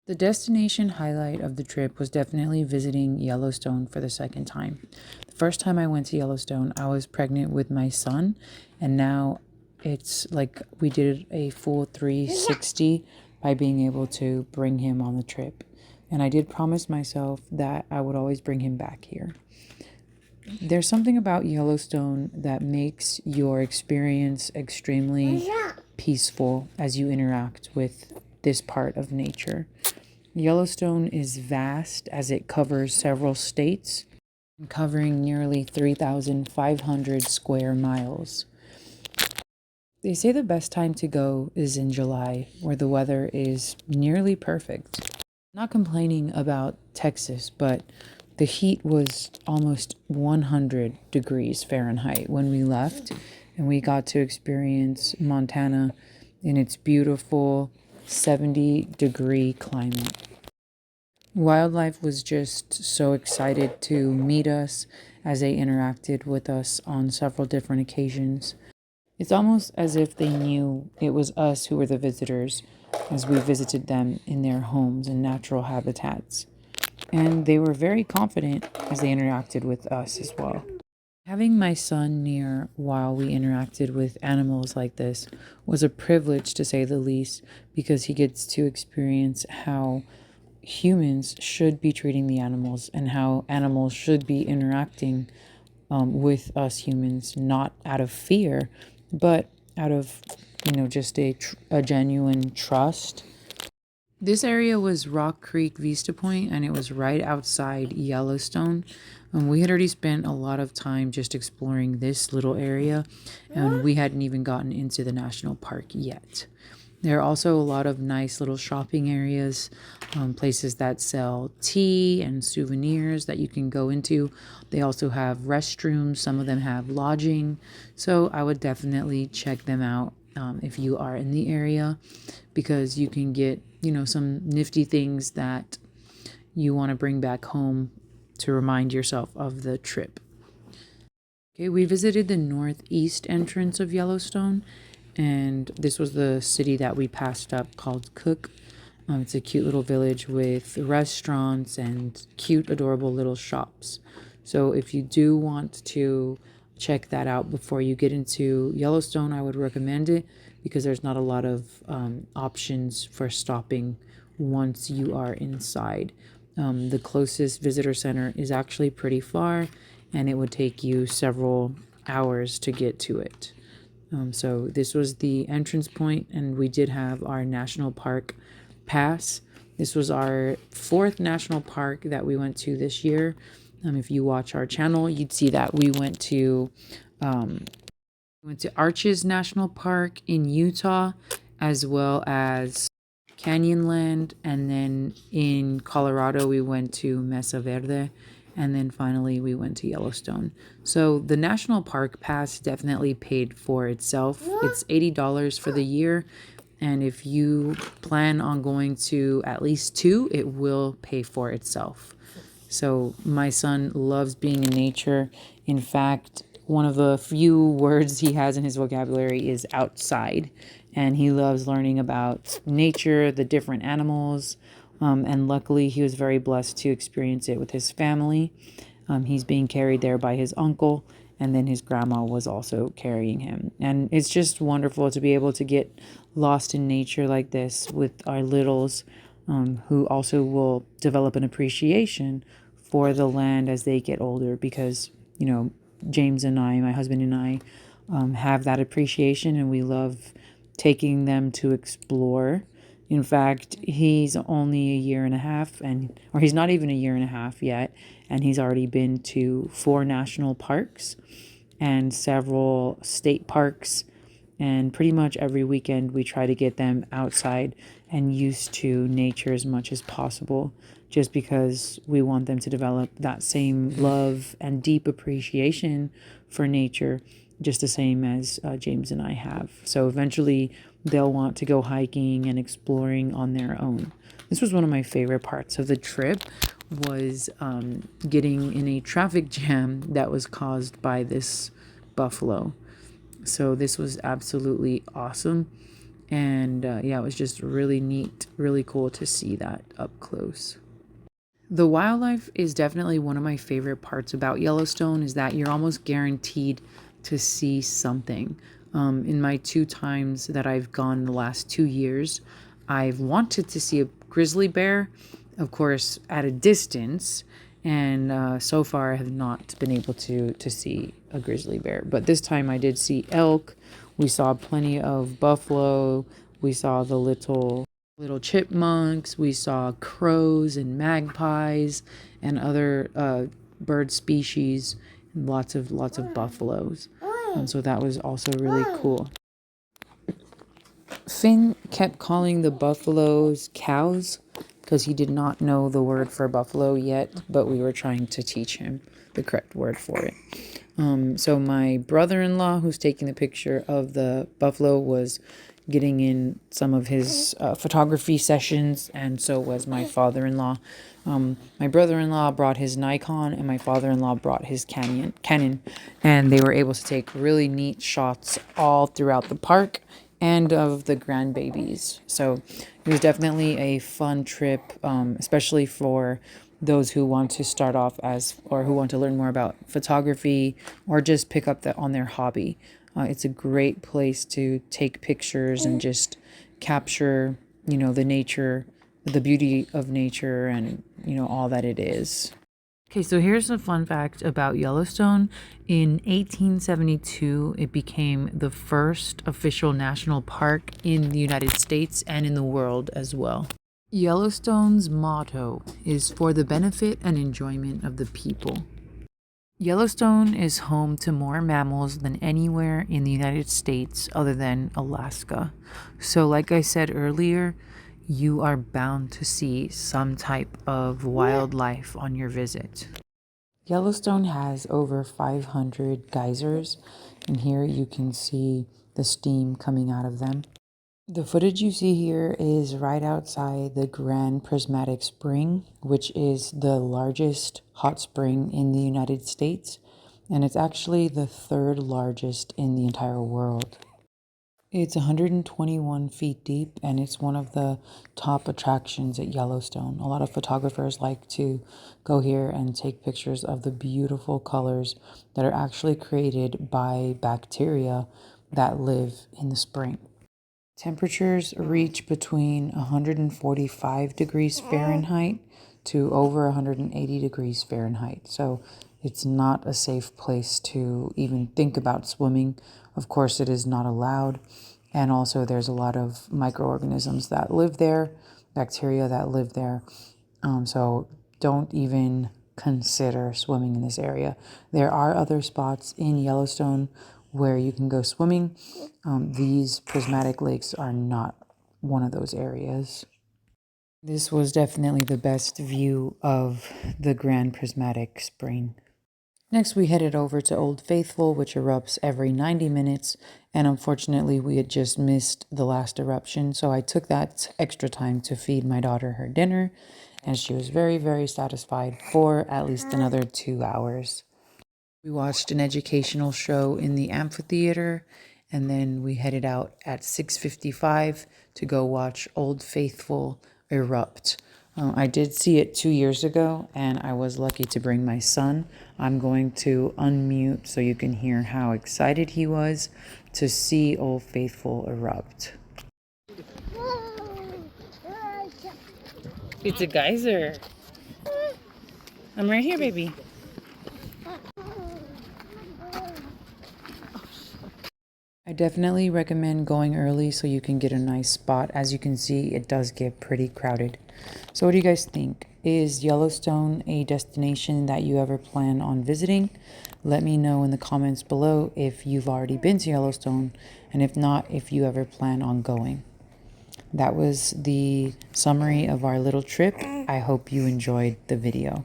The destination highlight of the trip was definitely visiting Yellowstone for the second time. The first time I went to Yellowstone, I was pregnant with my son, and now it's like we did a full 360 by being able to bring him on the trip. And I did promise myself that I would always bring him back here. There's something about Yellowstone that makes your experience extremely peaceful as you interact with this part of nature. Yellowstone is vast as it covers several states, covering nearly 3,500 square miles. They say the best time to go is in July, where the weather is nearly perfect. Not complaining about Texas, but the heat was almost 100 degrees Fahrenheit when we left, and we got to experience Montana in its beautiful 70-degree climate. Wildlife was just so excited to meet us as they interacted with us on several different occasions. It's almost as if they knew it was us who were the visitors as we visited them in their homes and natural habitats. And they were very confident as they interacted with us as well. Having my son near while we interacted with animals like this was a privilege to say the least, because he gets to experience how humans should be treating the animals and how animals should be interacting with us humans, not out of fear, but out of, just a genuine trust. This area was Rock Creek Vista Point, and it was right outside Yellowstone. We had already spent a lot of time just exploring this little area, and we hadn't even gotten into the national park yet. There are also a lot of nice little shopping areas, places that sell tea and souvenirs that you can go into. They also have restrooms, some of them have lodging. So I would definitely check them out if you are in the area, because you can get, some nifty things that you want to bring back home to remind yourself of the trip. Okay, we visited the northeast entrance of Yellowstone, and this was the city that we passed up called Cook. It's a cute little village with restaurants and cute, adorable little shops. So if you do want to check that out before you get into Yellowstone, I would recommend it, because there's not a lot of options for stopping once you are inside. The closest visitor center is actually pretty far, and it would take you several hours to get to it. So this was the entrance point, and we did have our national park pass. This was our fourth national park that we went to this year. If you watch our channel, you'd see that we went to Arches National Park in Utah, as well as Canyonland, and then in Colorado we went to Mesa Verde, and then finally we went to Yellowstone. So the national park pass definitely paid for itself. It's $80 for the year, and if you plan on going to at least two, it will pay for itself. So my son loves being in nature. In fact, one of the few words he has in his vocabulary is outside, and he loves learning about nature, the different animals. And luckily, he was very blessed to experience it with his family. He's being carried there by his uncle, and then his grandma was also carrying him. And it's just wonderful to be able to get lost in nature like this with our littles, who also will develop an appreciation for the land as they get older, because, James and I, my husband and I, have that appreciation, and we love taking them to explore. In fact, he's only a year and a half, or he's not even a year and a half yet, and he's already been to 4 national parks and several state parks. And pretty much every weekend we try to get them outside and used to nature as much as possible, just because we want them to develop that same love and deep appreciation for nature, just the same as James and I have. So eventually they'll want to go hiking and exploring on their own. This was one of my favorite parts of the trip, was getting in a traffic jam that was caused by this buffalo. So this was absolutely awesome. And yeah, it was just really neat, really cool to see that up close. The wildlife is definitely one of my favorite parts about Yellowstone, is that you're almost guaranteed to see something. In my 2 times that I've gone in the last 2 years, I've wanted to see a grizzly bear, of course, at a distance, and so far I have not been able to see a grizzly bear. But this time I did see elk. We saw plenty of buffalo. We saw the little chipmunks. We saw crows and magpies and other bird species, and lots of buffaloes. And so that was also really cool. Finn kept calling the buffaloes cows because he did not know the word for buffalo yet, but we were trying to teach him the correct word for it. So my brother-in-law, who's taking the picture of the buffalo, was getting in some of his photography sessions, and so was my father-in-law. My brother-in-law brought his Nikon, and my father-in-law brought his Canon, and they were able to take really neat shots all throughout the park and of the grandbabies. So it was definitely a fun trip, especially for those who want to start off as, or who want to learn more about photography, or just pick up on their hobby. It's a great place to take pictures and just capture, the nature, the beauty of nature, and, all that it is. Okay, so here's a fun fact about Yellowstone. In 1872, it became the first official national park in the United States and in the world as well. Yellowstone's motto is "for the benefit and enjoyment of the people." Yellowstone is home to more mammals than anywhere in the United States other than Alaska. So, like I said earlier, you are bound to see some type of wildlife on your visit. Yellowstone has over 500 geysers, and here you can see the steam coming out of them. The footage you see here is right outside the Grand Prismatic Spring, which is the largest hot spring in the United States, and it's actually the third largest in the entire world. It's 121 feet deep, and it's one of the top attractions at Yellowstone. A lot of photographers like to go here and take pictures of the beautiful colors that are actually created by bacteria that live in the spring. Temperatures reach between 145 degrees Fahrenheit to over 180 degrees Fahrenheit. So it's not a safe place to even think about swimming. Of course, it is not allowed. And also, there's a lot of microorganisms that live there, bacteria that live there. So don't even consider swimming in this area. There are other spots in Yellowstone where you can go swimming. These prismatic lakes are not one of those areas. This was definitely the best view of the Grand Prismatic Spring. Next, we headed over to Old Faithful, which erupts every 90 minutes, and unfortunately, we had just missed the last eruption, so I took that extra time to feed my daughter her dinner, and she was very, very satisfied for at least another 2 hours. We watched an educational show in the amphitheater, and then we headed out at 6:55 to go watch Old Faithful erupt. I did see it 2 years ago, and I was lucky to bring my son. I'm going to unmute so you can hear how excited he was to see Old Faithful erupt. It's a geyser. I'm right here, baby. I definitely recommend going early so you can get a nice spot. As you can see, it does get pretty crowded. So what do you guys think? Is Yellowstone a destination that you ever plan on visiting? Let me know in the comments below if you've already been to Yellowstone, and if not, if you ever plan on going. That was the summary of our little trip. I hope you enjoyed the video.